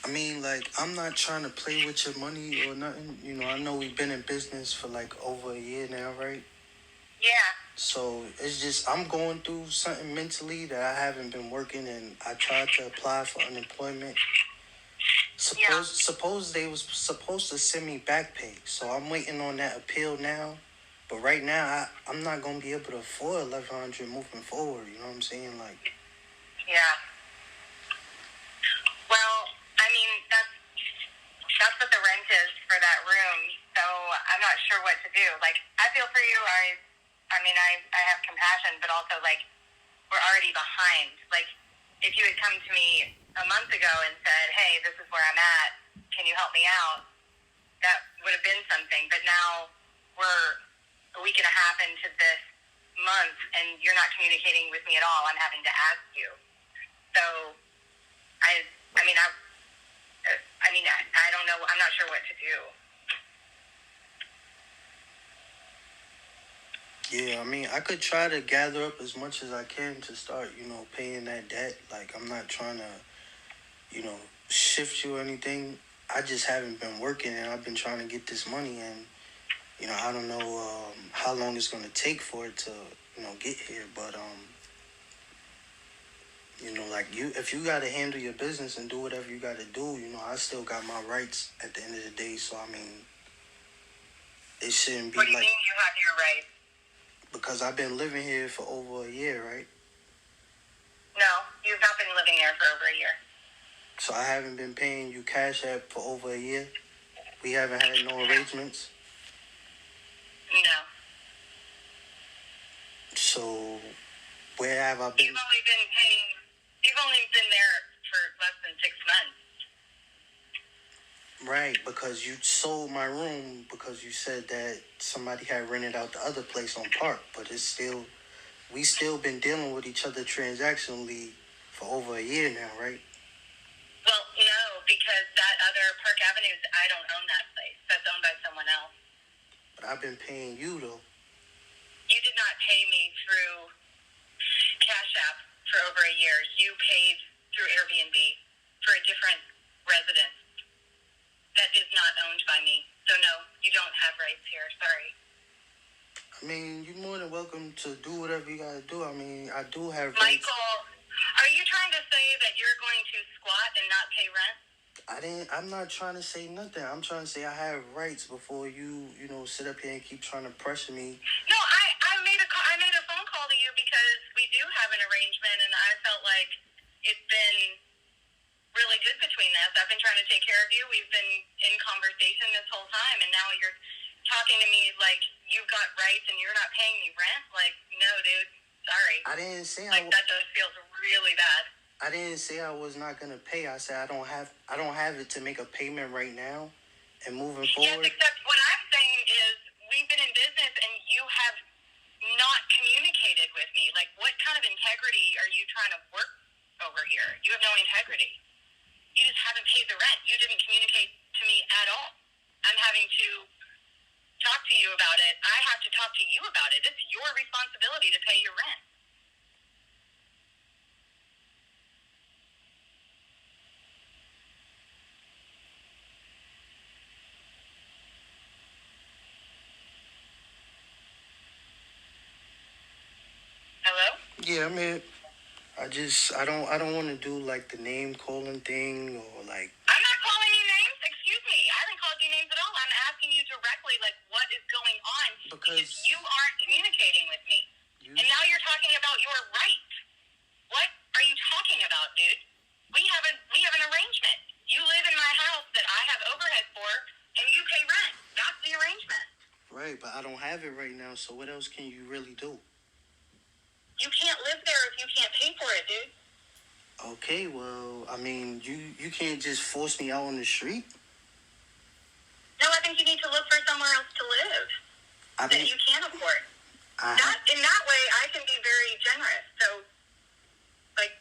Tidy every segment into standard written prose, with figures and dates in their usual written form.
I mean, like, I'm not trying to play with your money or nothing. I know we've been in business for like over a year now, right? Yeah. So it's just I'm going through something mentally that I haven't been working, and I tried to apply for unemployment. Yeah. Suppose they was supposed to send me back pay, so I'm waiting on that appeal now. But right now, I'm not gonna be able to afford 1,100 moving forward. You know what I'm saying? Like, Yeah. Well, I mean, that's what the rent is for that room. So I'm not sure what to do. Like, I feel for you. I mean, I have compassion, but also like we're already behind. Like, if you had come to me a month ago and said, "Hey, this is where I'm at. Can you help me out?" That would have been something. But now we're a week and a half into this month, and you're not communicating with me at all. I'm having to ask you. So I mean, I don't know. I'm not sure what to do. yeah, I mean, I could try to gather up as much as I can to start, paying that debt. Like, I'm not trying to, you know, shift you or anything. I just haven't been working, and I've been trying to get this money, and I don't know how long it's gonna take for it to, get here. But like if you gotta handle your business and do whatever you gotta do, I still got my rights at the end of the day. So I mean, it shouldn't be What do you like mean you have your rights? because I've been living here for over a year, right? No, you've not been living there for over a year. So I haven't been paying you Cash App for over a year. We haven't had no arrangements. No. So where have I been? You've only been there for less than 6 months. Right, because you sold my room because you said that somebody had rented out the other place on Park, but we still been dealing with each other transactionally for over a year now, right? Well, no, because that other Park Avenue, I don't own that place. That's owned by someone else. But I've been paying you though. You did not pay me through Cash App for over a year. You paid through Airbnb for a different residence that is not owned by me. So no, you don't have rights here. Sorry. I mean, you're more than welcome to do whatever you gotta do. I mean, I do have rights. Michael, are you trying to say that you're going to squat and not pay rent? I'm not trying to say nothing. I'm trying to say I have rights before you sit up here and keep trying to pressure me. No, I made a phone call to you because we do have an arrangement, and I felt like it's been really good between us. I've been trying to take care of you. We've been in conversation this whole time, and now you're talking to me like you've got rights and you're not paying me rent. Like, no, dude, sorry. I didn't say that just feels really bad. I didn't say I was not gonna pay. I said I don't have it to make a payment right now, and moving forward. Yes, except what I'm saying is we've been in business and you have not communicated with me. Like, what kind of integrity are you trying to work over here? You have no integrity. You just haven't paid the rent. You didn't communicate to me at all. I'm having to talk to you about it. I have to talk to you about it. It's your responsibility to pay your rent. Hello? Yeah, I mean, I don't want to do like the name calling thing or like. I'm not calling you names. Excuse me. I haven't called you names at all. I'm asking you directly, like, what is going on? Because you aren't communicating with me. And now you're talking about your right. What are you talking about, dude? We have an arrangement. You live in my house that I have overhead for, and you pay rent. That's the arrangement. Right, but I don't have it right now. So what else can you really do? You can't live there if you can't pay for it, dude. Okay, well, I mean, you can't just force me out on the street. No, I think you need to look for somewhere else to live that you can afford. In that way, I can be very generous. So, like,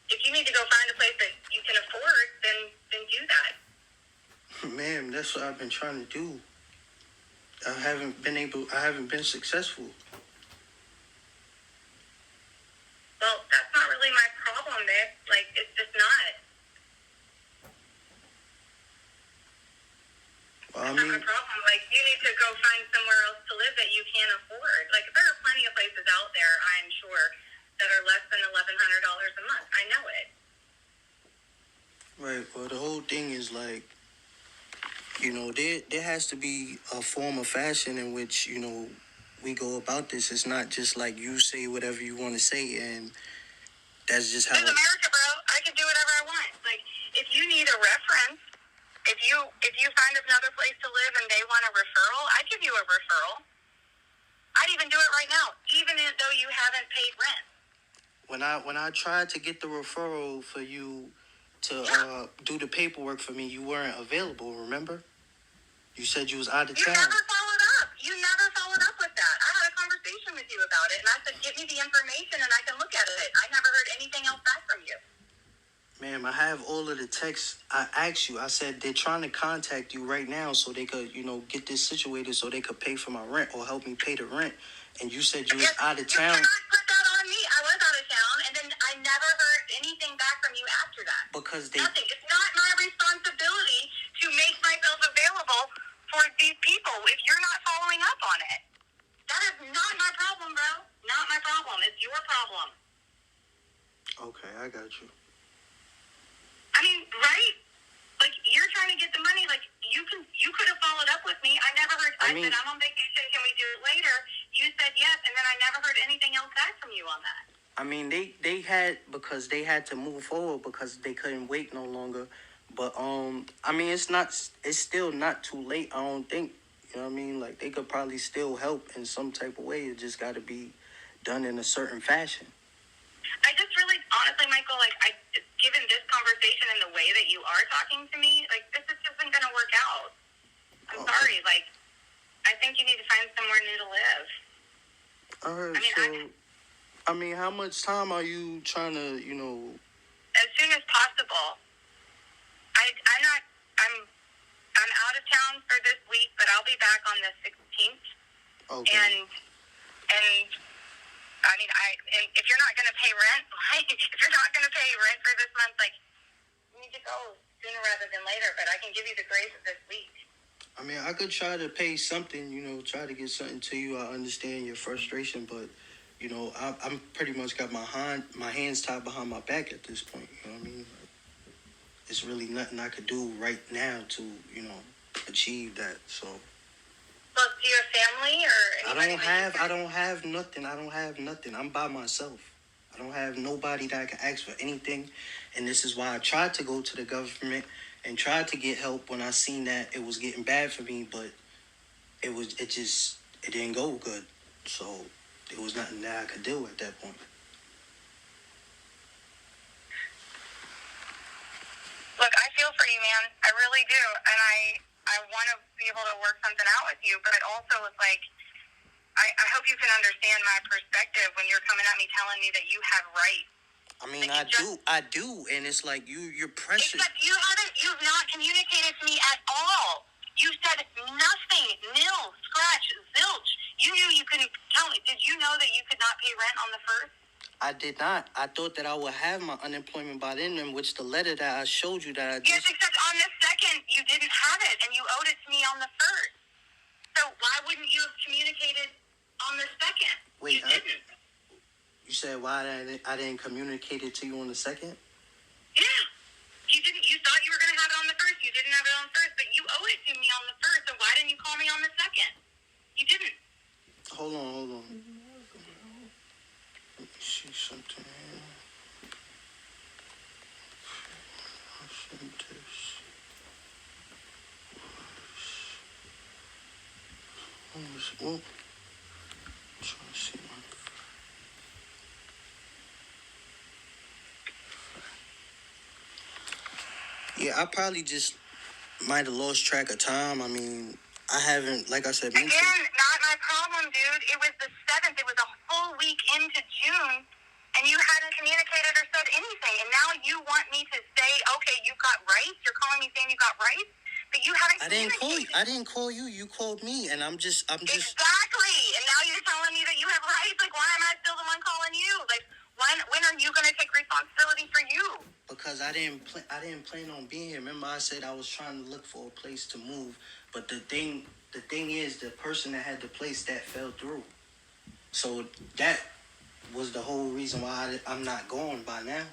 if you need to go find a place that you can afford, then do that. Ma'am, that's what I've been trying to do. I haven't been successful. Well, that's not really my problem, Nick. Like, it's just not. problem. Like, you need to go find somewhere else to live that you can't afford. Like, there are plenty of places out there, I'm sure, that are less than $1,100 a month. I know it. Right. Well, the whole thing is like, there has to be a form of fashion in which, we go about this. It's not just like you say whatever you want to say, and that's just how. This is America, bro. I can do whatever I want. Like, if you need a reference, if you find another place to live and they want a referral, I give you a referral. I'd even do it right now, even though you haven't paid rent. When I tried to get the referral for you to do the paperwork for me, you weren't available, remember? You said you was out of town. You never followed up. You never followed up with that. I had a conversation with you about it, and I said, get me the information and I can look at it. I never heard anything else back from you. Ma'am, I have all of the texts. I asked you. I said they're trying to contact you right now so they could, get this situated so they could pay for my rent or help me pay the rent. And you said you was out of town. You cannot put that on me. I was out of town, and then I never heard anything back from you after that. Because nothing. It's not my responsibility to make myself available for these people if you're not following up on it. That is not my problem, bro. Not my problem. It's your problem. Okay, I got you. I mean, right? Like, you're trying to get the money. Like, you could have followed up with me. I never heard. I said, I'm on vacation. Can we do it later? You said yes, and then I never heard anything else back from you on that. I mean, they had to move forward because they couldn't wait no longer. But I mean, it's still not too late. I don't think. You know what I mean? Like, they could probably still help in some type of way. It just got to be done in a certain fashion. I just really, honestly, Michael, like, given this conversation and the way that you are talking to me, like, this just isn't going to work out. I'm sorry. Like, I think you need to find somewhere new to live. All right, I mean, how much time are you trying to, As soon as possible. I'm out of town for this week, but I'll be back on the 16th. Okay. And I mean, if you're not going to pay rent, like, if you're not going to pay rent for this month, like, you need to go sooner rather than later, but I can give you the grace of this week. I mean, I could try to pay something, try to get something to you. I understand your frustration, but, I'm pretty much got my hands tied behind my back at this point. You know what I mean? It's really nothing I could do right now to, achieve that. So. Well, to your family or anybody? I don't have nothing. I'm by myself. I don't have nobody that I can ask for anything. And this is why I tried to go to the government and tried to get help when I seen that it was getting bad for me, but it didn't go good. So there was nothing that I could do at that point. Look, I feel for you, man. I really do. And I want to be able to work something out with you, but also it's like, I hope you can understand my perspective when you're coming at me telling me that you have rights. I mean, like, I do, and it's like you're pressured. Except you've not communicated to me at all. You said nothing, nil, scratch, zilch. You knew you couldn't tell me. Did you know that you could not pay rent on the 1st? I did not. I thought that I would have my unemployment by then, in which the letter that I showed you that I just... Yes, except on the 2nd, you didn't have it, and you owed it to me on the 1st. So why wouldn't you have communicated on the 2nd? Wait, you didn't. You said why I didn't communicate it to you on the 2nd? Yeah. You didn't. You thought you were going to have it on the 1st. You didn't have it on the 1st, but you owe it to me on the 1st, so why didn't you call me on the 2nd? You didn't. Hold on. Let me see something here. Well, trying to see one. Yeah, I probably just might have lost track of time. I mean, I haven't, like I said, Again, not my problem, dude. It was the 7th. It was a whole week into June, and you hadn't communicated or said anything. And now you want me to say, okay, you got rights? You're calling me saying you got rights? But you haven't communicated. I didn't call you. You called me, and I'm just. Exactly. And now you're telling me that you have rights? Like, why am I still the one calling you? Like, when are you going to take responsibility for you? because I didn't plan on being here. Remember, I said I was trying to look for a place to move, but the thing is, the person that had the place that fell through. So that was the whole reason why I'm not going by now.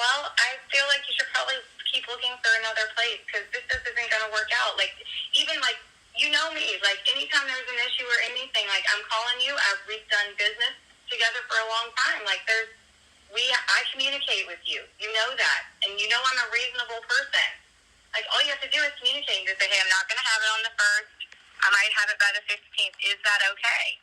Well, I feel like you should probably keep looking for another place because this just isn't going to work out. Like, even like, you know me, like, anytime there's an issue or anything, like, I'm calling you. We've done business together for a long time. Like, I communicate with you. You know that. And you know I'm a reasonable person. Like, all you have to do is communicate and just say, hey, I'm not going to have it on the 1st. I might have it by the 15th. Is that okay?